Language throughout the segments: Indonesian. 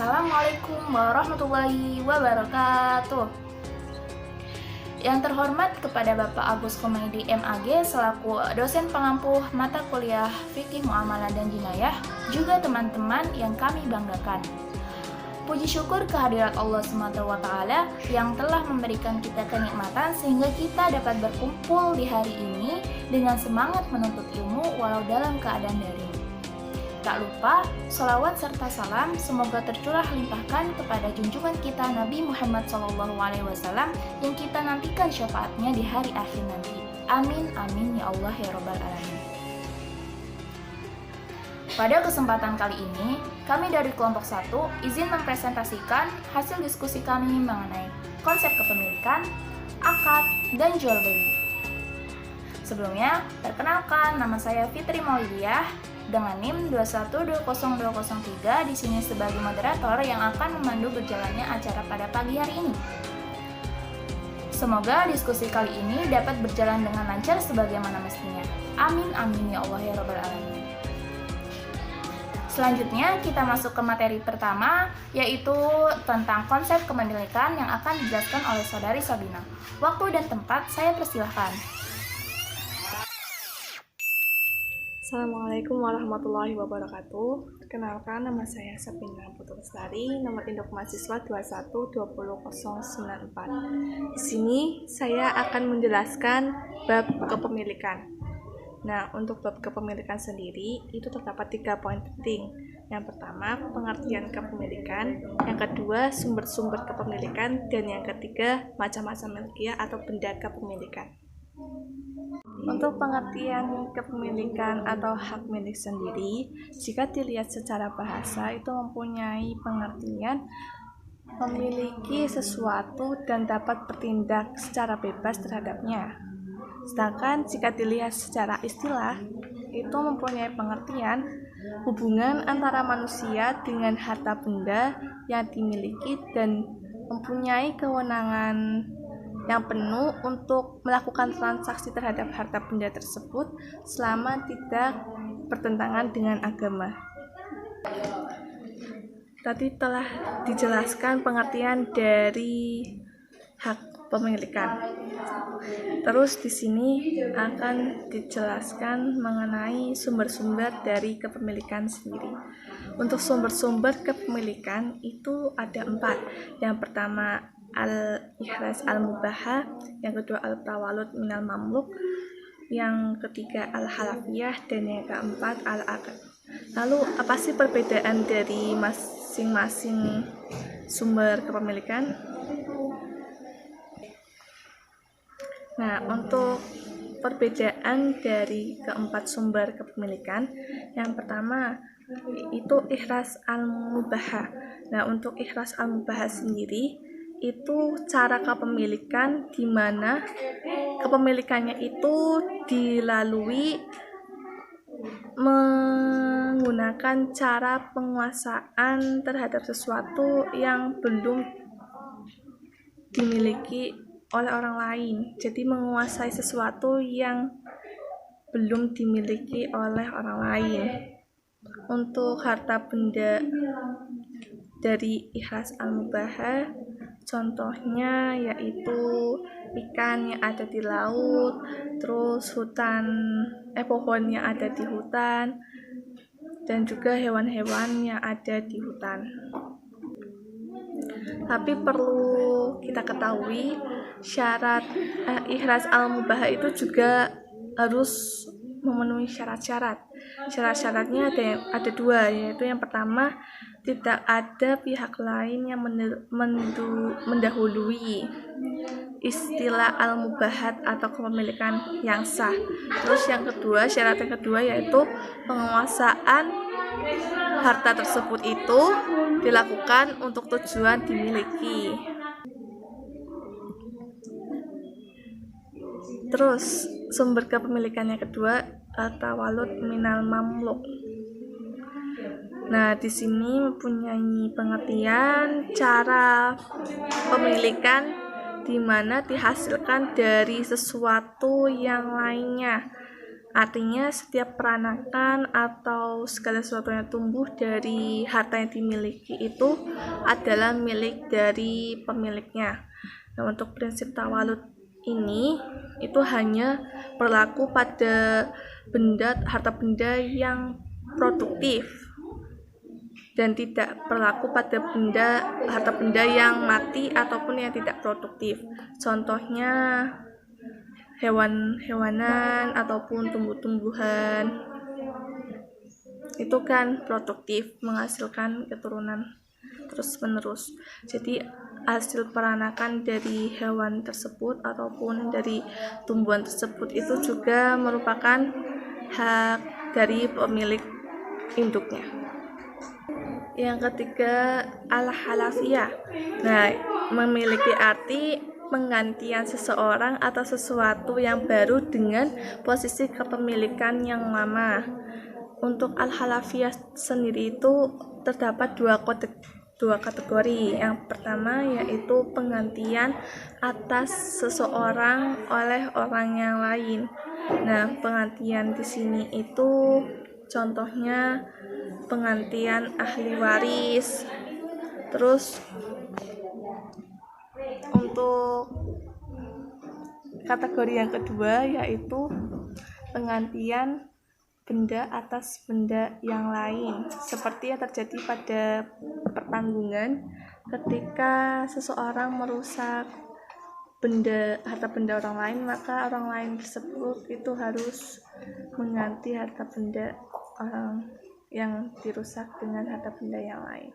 Assalamualaikum warahmatullahi wabarakatuh. Yang terhormat kepada Bapak Agus Khomeidi MAG selaku dosen pengampu mata kuliah Fikih Muamalah dan Jinayah, juga teman-teman yang kami banggakan. Puji syukur kehadirat Allah SWT yang telah memberikan kita kenikmatan sehingga kita dapat berkumpul di hari ini dengan semangat menuntut ilmu walau dalam keadaan daring. Tak lupa, sholawat serta salam semoga tercurah limpahkan kepada junjungan kita Nabi Muhammad SAW yang kita nantikan syafaatnya di hari akhir nanti. Amin, amin, ya Allah, ya Rabbal Alamin. Pada kesempatan kali ini, kami dari kelompok 1 izin mempresentasikan hasil diskusi kami mengenai konsep kepemilikan, akad, dan jual beli. Sebelumnya, perkenalkan, nama saya Fitri Maulidiyah dengan NIM 2120203 di sini sebagai moderator yang akan memandu berjalannya acara pada pagi hari ini. Semoga diskusi kali ini dapat berjalan dengan lancar sebagaimana mestinya. Amin, amin, ya Allah, ya Rabbal Alamin. Selanjutnya kita masuk ke materi pertama, yaitu tentang konsep kepemilikan yang akan dijelaskan oleh Saudari Sabina. Waktu dan tempat saya persilahkan. Assalamualaikum warahmatullahi wabarakatuh. Kenalkan, nama saya Sabina Putu Lestari, nomor induk mahasiswa 212004. Di sini saya akan menjelaskan bab kepemilikan. Nah, untuk bab kepemilikan sendiri itu terdapat 3 poin penting. Yang pertama, pengertian kepemilikan. Yang kedua, sumber-sumber kepemilikan. Dan yang ketiga, macam-macam milkiah atau benda kepemilikan. Untuk pengertian kepemilikan atau hak milik sendiri, jika dilihat secara bahasa itu mempunyai pengertian memiliki sesuatu dan dapat bertindak secara bebas terhadapnya. Sedangkan jika dilihat secara istilah, itu mempunyai pengertian hubungan antara manusia dengan harta benda yang dimiliki dan mempunyai kewenangan yang penuh untuk melakukan transaksi terhadap harta benda tersebut selama tidak bertentangan dengan agama. Tadi telah dijelaskan pengertian dari hak pemilikan. Terus di sini akan dijelaskan mengenai sumber-sumber dari kepemilikan sendiri. Untuk sumber-sumber kepemilikan itu ada 4. Yang pertama al-ihraz al-mubahah, yang kedua al-tawalud minal mamluk, yang ketiga al-halafiyah, dan yang keempat al-akad. Lalu apa sih perbedaan dari masing-masing sumber kepemilikan? Nah, untuk perbedaan dari keempat sumber kepemilikan, yang pertama itu ihraz al-mubahah. Nah, untuk ihraz al-mubahah sendiri itu cara kepemilikan di mana kepemilikannya itu dilalui menggunakan cara penguasaan terhadap sesuatu yang belum dimiliki oleh orang lain. Jadi menguasai sesuatu yang belum dimiliki oleh orang lain. Untuk harta benda dari ihraz al-mubahah, contohnya yaitu ikan yang ada di laut, terus pohon yang ada di hutan, dan juga hewan-hewan yang ada di hutan. Tapi perlu kita ketahui, syarat ihraz al-mubahah itu juga harus memenuhi syarat-syarat. Syarat-syaratnya ada 2, yaitu yang pertama, tidak ada pihak lain yang mendahului istilah al-mubahat atau kepemilikan yang sah. Terus syarat yang kedua yaitu penguasaan harta tersebut itu dilakukan untuk tujuan dimiliki. Terus sumber kepemilikan yang kedua tawalud minal mamluk. Nah, di sini mempunyai pengertian cara pemilikan di mana dihasilkan dari sesuatu yang lainnya. Artinya setiap peranakan atau segala sesuatu yang tumbuh dari harta yang dimiliki itu adalah milik dari pemiliknya. Nah, untuk prinsip tawalud ini itu hanya berlaku pada harta benda yang produktif dan tidak berlaku pada harta benda yang mati ataupun yang tidak produktif. Contohnya hewan-hewanan ataupun tumbuh-tumbuhan itu kan produktif, menghasilkan keturunan terus-menerus. Jadi hasil peranakan dari hewan tersebut ataupun dari tumbuhan tersebut itu juga merupakan hak dari pemilik induknya. Yang ketiga, al-halafiyah. Nah, memiliki arti penggantian seseorang atau sesuatu yang baru dengan posisi kepemilikan yang lama. Untuk al-halafiyah sendiri itu terdapat dua kategori. Yang pertama yaitu penggantian atas seseorang oleh orang yang lain. Nah, penggantian di sini itu contohnya penggantian ahli waris. Terus untuk kategori yang kedua yaitu penggantian benda atas benda yang lain, seperti yang terjadi pada pertanggungan ketika seseorang merusak harta benda orang lain, maka orang lain tersebut itu harus mengganti harta benda orang yang dirusak dengan harta benda yang lain.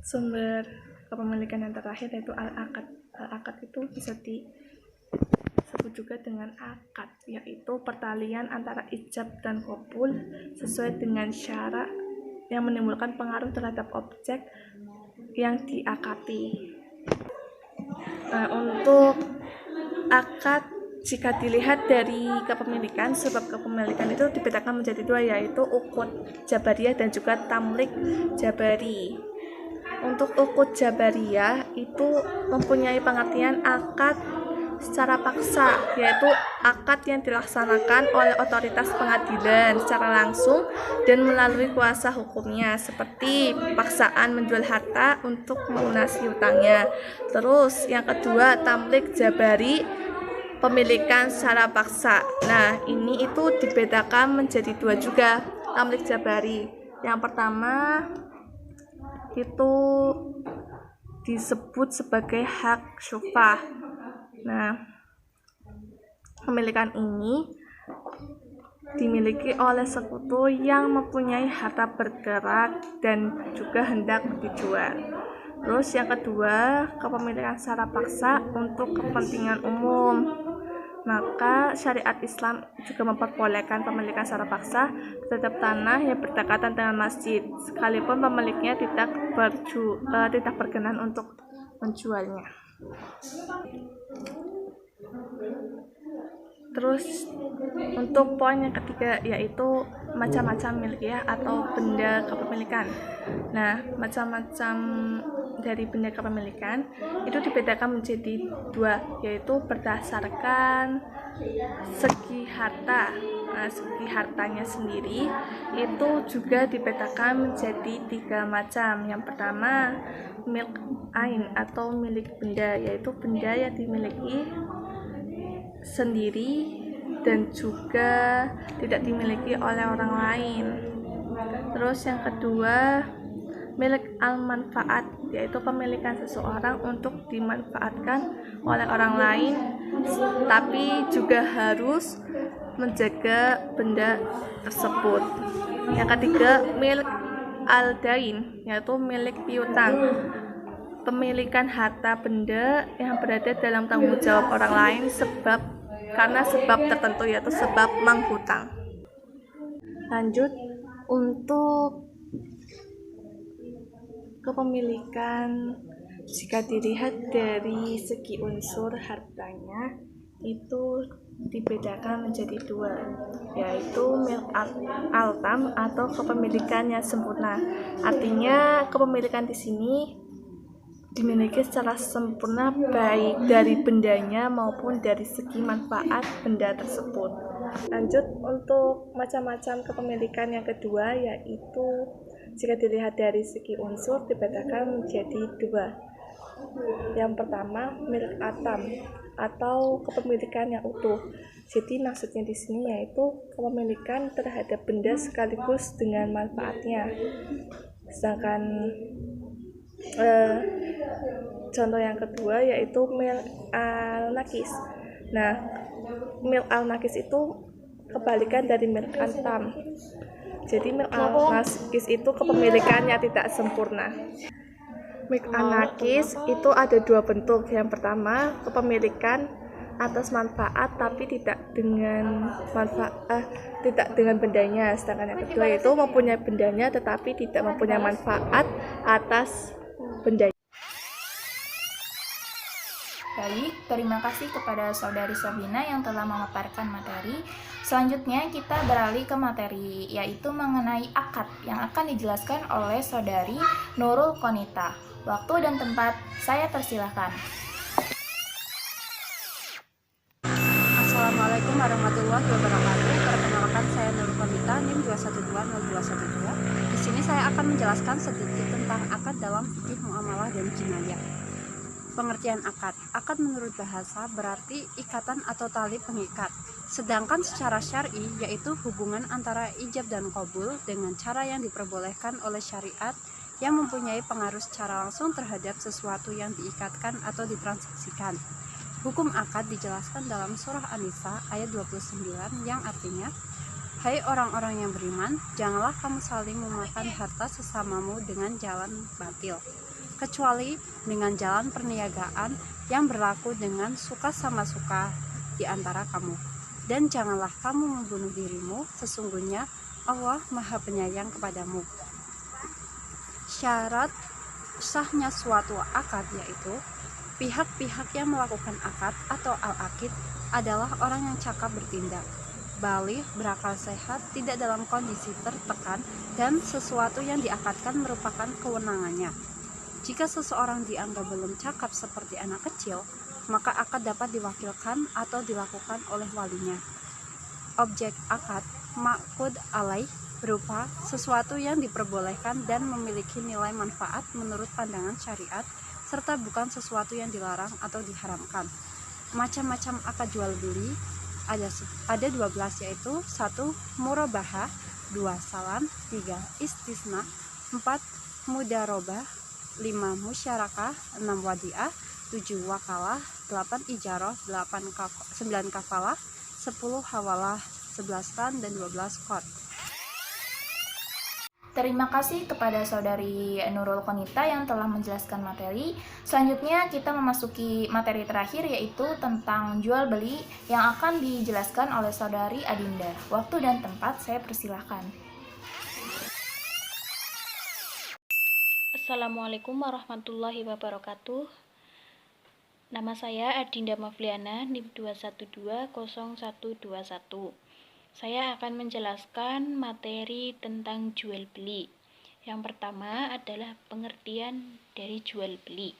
Sumber kepemilikan yang terakhir yaitu al-akad. Al-akad itu bisa disebut juga dengan akad, yaitu pertalian antara ijab dan qabul sesuai dengan syarat yang menimbulkan pengaruh terhadap objek yang diakati. Nah, untuk akad jika dilihat dari kepemilikan, sebab kepemilikan itu dibedakan menjadi dua, yaitu uqud jabariyah dan juga tamlik jabari. Untuk uqud jabariyah itu mempunyai pengertian akad secara paksa, yaitu akad yang dilaksanakan oleh otoritas pengadilan secara langsung dan melalui kuasa hukumnya, seperti paksaan menjual harta untuk melunasi hutangnya. Terus yang kedua, tamlik jabari, pemilikan secara paksa. Nah, ini itu dibedakan menjadi dua juga, tamlik jabari. Yang pertama itu disebut sebagai hak syufah. Nah, pemilikan ini dimiliki oleh sekutu yang mempunyai harta bergerak dan juga hendak dijual. Terus yang kedua, kepemilikan secara paksa untuk kepentingan umum. Maka syariat Islam juga memperbolehkan pemilikan secara paksa terhadap tanah yang berdekatan dengan masjid, sekalipun pemiliknya tidak berkenan untuk menjualnya. Terus untuk poin yang ketiga yaitu macam-macam milkiyah atau benda kepemilikan. Nah, macam-macam dari benda kepemilikan itu dibedakan menjadi dua, yaitu berdasarkan segi harta. Nah, segi hartanya sendiri itu juga dibedakan menjadi tiga macam. Yang pertama, milk ain atau milik benda, yaitu benda yang dimiliki sendiri dan juga tidak dimiliki oleh orang lain. Terus yang kedua, milik al-manfaat, yaitu pemilikan seseorang untuk dimanfaatkan oleh orang lain, tapi juga harus menjaga benda tersebut. Yang ketiga, milik al-dain, yaitu milik piutang, pemilikan harta benda yang berada dalam tanggung jawab orang lain karena sebab tertentu, yaitu sebab menghutang. Lanjut, untuk kepemilikan jika dilihat dari segi unsur hartanya itu dibedakan menjadi dua, yaitu milk al-tam atau kepemilikan yang sempurna. Artinya kepemilikan di sini dimiliki secara sempurna baik dari bendanya maupun dari segi manfaat benda tersebut. Lanjut untuk macam-macam kepemilikan yang kedua, yaitu jika dilihat dari segi unsur dibedakan menjadi dua. Yang pertama, milik atam atau kepemilikan yang utuh. Jadi maksudnya di sini yaitu kepemilikan terhadap benda sekaligus dengan manfaatnya. Sedangkan contoh yang kedua yaitu mil al-nakis. Nah, mil al-nakis itu kebalikan dari mil atam. Jadi mil al-nakis itu kepemilikannya tidak sempurna. Mil al-nakis itu ada dua bentuk. Yang pertama, kepemilikan atas manfaat tapi tidak dengan tidak dengan bendanya. Sedangkan yang kedua itu mempunyai bendanya tetapi tidak mempunyai manfaat atas bendanya. Baik, terima kasih kepada Saudari Sabina yang telah memaparkan materi. Selanjutnya kita beralih ke materi, yaitu mengenai akad yang akan dijelaskan oleh Saudari Nurul Konita. Waktu dan tempat saya persilahkan. Assalamualaikum warahmatullahi wabarakatuh. Perkenalkan, saya Nurul Konita, NIM 2120212. Di sini saya akan menjelaskan sedikit tentang akad dalam fikih muamalah dan jinayah. Pengertian akad. Akad menurut bahasa berarti ikatan atau tali pengikat. Sedangkan secara syar'i yaitu hubungan antara ijab dan qabul dengan cara yang diperbolehkan oleh syariat yang mempunyai pengaruh secara langsung terhadap sesuatu yang diikatkan atau ditransaksikan. Hukum akad dijelaskan dalam surah An-Nisa ayat 29 yang artinya, hai orang-orang yang beriman, janganlah kamu saling memakan harta sesamamu dengan jalan batil, kecuali dengan jalan perniagaan yang berlaku dengan suka sama suka di antara kamu. Dan janganlah kamu membunuh dirimu, sesungguhnya Allah Maha Penyayang kepadamu. Syarat sahnya suatu akad yaitu pihak-pihak yang melakukan akad atau al-akid adalah orang yang cakap bertindak, baligh, berakal sehat, tidak dalam kondisi tertekan, dan sesuatu yang diakadkan merupakan kewenangannya. Jika seseorang dianggap belum cakap seperti anak kecil, maka akad dapat diwakilkan atau dilakukan oleh walinya. Objek akad ma'qud alaih berupa sesuatu yang diperbolehkan dan memiliki nilai manfaat menurut pandangan syariat, serta bukan sesuatu yang dilarang atau diharamkan. Macam-macam akad jual beli ada 12, yaitu 1. Murabahah, 2. Salam, 3. Istisna, 4. Mudarobah, 5. Musyarakah, 6. Wadiah, 7. Wakalah, 8. Ijarah, 9. Kafalah, 10. Hawalah, 11 ran, dan 12 qard. Terima kasih kepada Saudari Nurul Konita yang telah menjelaskan materi. Selanjutnya kita memasuki materi terakhir, yaitu tentang jual beli yang akan dijelaskan oleh Saudari Adinda. Waktu dan tempat saya persilahkan. Assalamualaikum warahmatullahi wabarakatuh. Nama saya Adinda Mafliana, NIM 2120121. Saya akan menjelaskan materi tentang jual beli. Yang pertama adalah pengertian dari jual beli.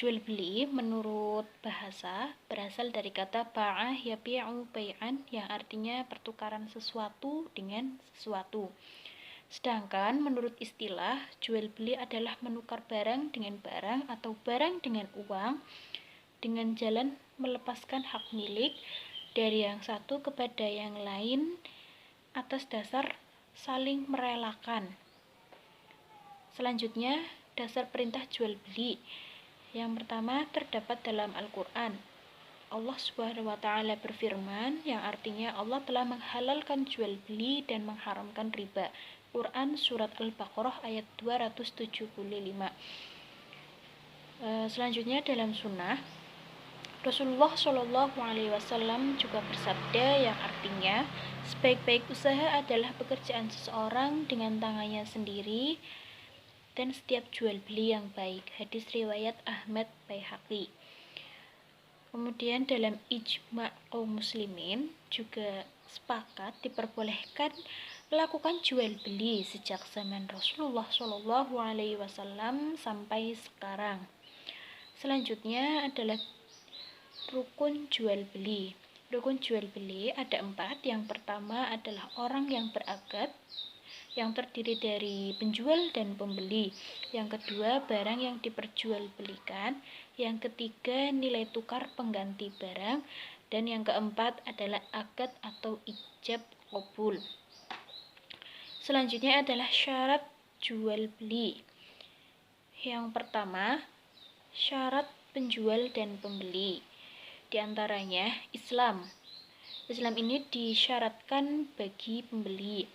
Jual beli menurut bahasa berasal dari kata ba'ah yabi'u bai'an, yang artinya pertukaran sesuatu dengan sesuatu. Sedangkan menurut istilah, jual beli adalah menukar barang dengan barang atau barang dengan uang dengan jalan melepaskan hak milik dari yang satu kepada yang lain atas dasar saling merelakan. Selanjutnya, dasar perintah jual beli. Yang pertama terdapat dalam Al-Quran. Allah Subhanahu wa Ta'ala berfirman, yang artinya Allah telah menghalalkan jual beli dan mengharamkan riba. Quran surat Al-Baqarah ayat 275. Selanjutnya dalam sunnah, Rasulullah Shallallahu Alaihi Wasallam juga bersabda, yang artinya sebaik-baik usaha adalah pekerjaan seseorang dengan tangannya sendiri dan setiap jual beli yang baik. Hadis riwayat Ahmad Baihaqi. Kemudian dalam ijma' kaum muslimin juga sepakat diperbolehkan melakukan jual beli sejak zaman Rasulullah Shallallahu Alaihi Wasallam sampai sekarang. Selanjutnya adalah rukun jual beli. Rukun jual beli ada 4. Yang pertama adalah orang yang berakad, yang terdiri dari penjual dan pembeli. Yang kedua, barang yang diperjualbelikan. Yang ketiga, nilai tukar pengganti barang. Dan yang keempat adalah akad atau ijab qabul. Selanjutnya adalah syarat jual beli. Yang pertama, syarat penjual dan pembeli. Di antaranya Islam. Islam ini disyaratkan bagi pembeli.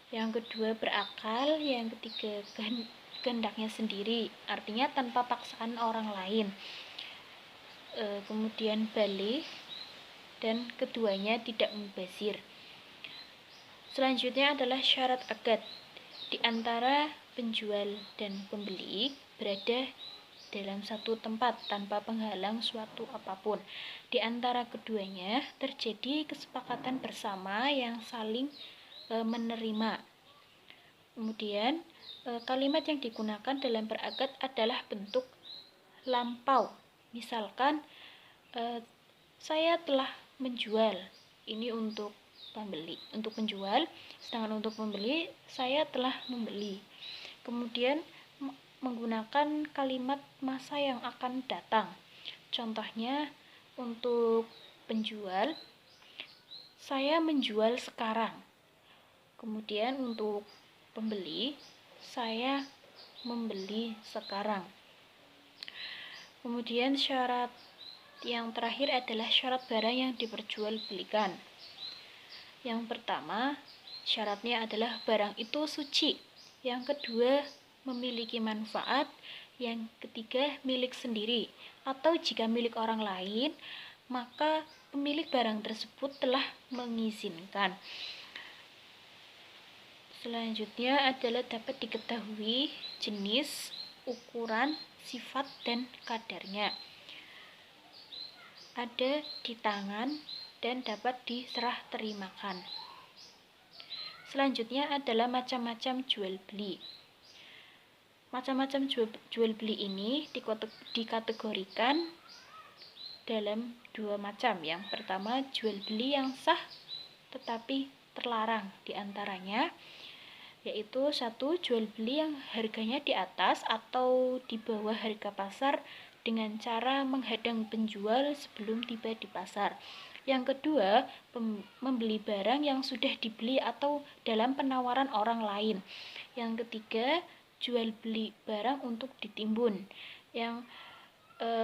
Yang kedua, berakal. Yang ketiga, kehendaknya sendiri, artinya tanpa paksaan orang lain. Kemudian balik, dan keduanya tidak mubazir. Selanjutnya adalah syarat akad. Di antara penjual dan pembeli berada dalam satu tempat tanpa penghalang suatu apapun. Di antara keduanya terjadi kesepakatan bersama yang saling menerima. Kemudian kalimat yang digunakan dalam berakad adalah bentuk lampau. Misalkan saya telah menjual. Ini untuk pembeli, untuk penjual, sedangkan untuk pembeli saya telah membeli. Kemudian menggunakan kalimat masa yang akan datang. Contohnya untuk penjual, saya menjual sekarang. Kemudian untuk pembeli, saya membeli sekarang. Kemudian syarat yang terakhir adalah syarat barang yang diperjualbelikan. Yang pertama, syaratnya adalah barang itu suci. Yang kedua, memiliki manfaat. Yang ketiga, milik sendiri, atau jika milik orang lain, maka pemilik barang tersebut telah mengizinkan. Selanjutnya adalah dapat diketahui jenis, ukuran, sifat, dan kadarnya. Ada di tangan dan dapat diserah terimakan. Selanjutnya adalah macam-macam jual beli. Macam-macam jual beli ini dikategorikan dalam 2 macam. Yang pertama, jual beli yang sah tetapi terlarang. Di antaranya yaitu 1. Jual beli yang harganya di atas atau di bawah harga pasar dengan cara menghadang penjual sebelum tiba di pasar. Yang kedua, membeli barang yang sudah dibeli atau dalam penawaran orang lain. Yang ketiga, jual beli barang untuk ditimbun. Yang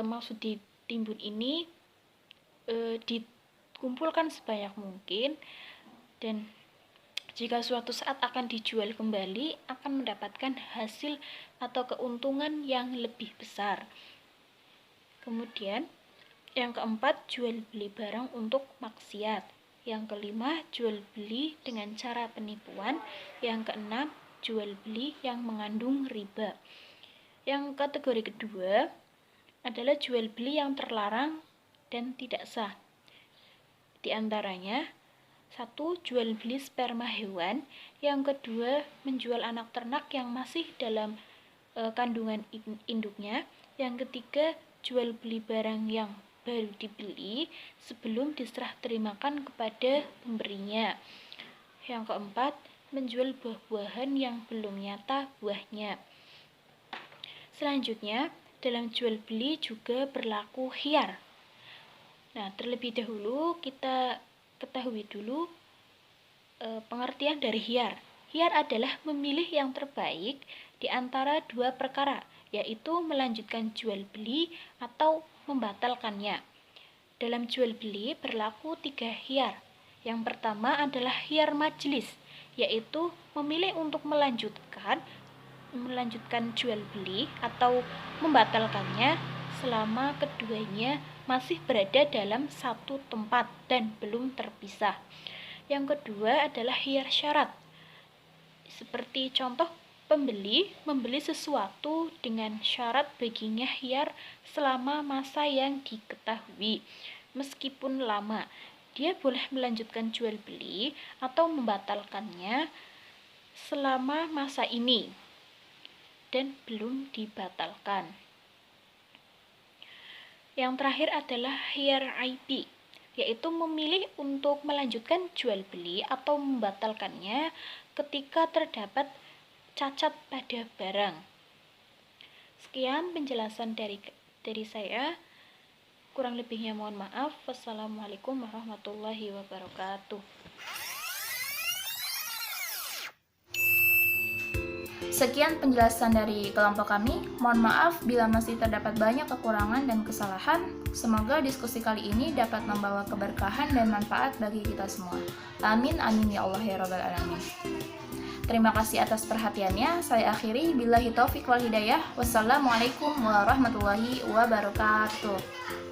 maksud ditimbun ini dikumpulkan sebanyak mungkin, dan jika suatu saat akan dijual kembali akan mendapatkan hasil atau keuntungan yang lebih besar. Kemudian yang keempat, jual beli barang untuk maksiat. Yang kelima, jual beli dengan cara penipuan. Yang keenam, jual beli yang mengandung riba. Yang kategori kedua adalah jual beli yang terlarang dan tidak sah. Di antaranya 1. Jual beli sperma hewan. Yang kedua, menjual anak ternak yang masih dalam kandungan induknya. Yang ketiga, jual beli barang yang baru dibeli sebelum diserah terimakan kepada pemberinya. Yang keempat, menjual buah-buahan yang belum nyata buahnya. Selanjutnya, dalam jual beli juga berlaku khiyar. Nah, terlebih dahulu kita ketahui dulu pengertian dari khiyar. Khiyar adalah memilih yang terbaik di antara 2 perkara, yaitu melanjutkan jual beli atau membatalkannya. Dalam jual beli berlaku 3 khiyar. Yang pertama adalah khiyar majelis, yaitu memilih untuk melanjutkan jual beli atau membatalkannya selama keduanya masih berada dalam satu tempat dan belum terpisah. Yang kedua adalah khiyar syarat. Seperti contoh, pembeli membeli sesuatu dengan syarat baginya khiyar selama masa yang diketahui, meskipun lama. dia boleh melanjutkan jual beli atau membatalkannya selama masa ini dan belum dibatalkan. Yang terakhir adalah khiyar aibi, yaitu memilih untuk melanjutkan jual beli atau membatalkannya ketika terdapat cacat pada barang. Sekian penjelasan dari saya. Kurang lebihnya mohon maaf. Wassalamualaikum warahmatullahi wabarakatuh. Sekian penjelasan dari kelompok kami. Mohon maaf bila masih terdapat banyak kekurangan dan kesalahan. Semoga diskusi kali ini dapat membawa keberkahan dan manfaat bagi kita semua. Amin, amin ya Allah ya Rabbal Alamin. Terima kasih atas perhatiannya. Saya akhiri. Billahi taufiq wal hidayah. Wassalamualaikum warahmatullahi wabarakatuh.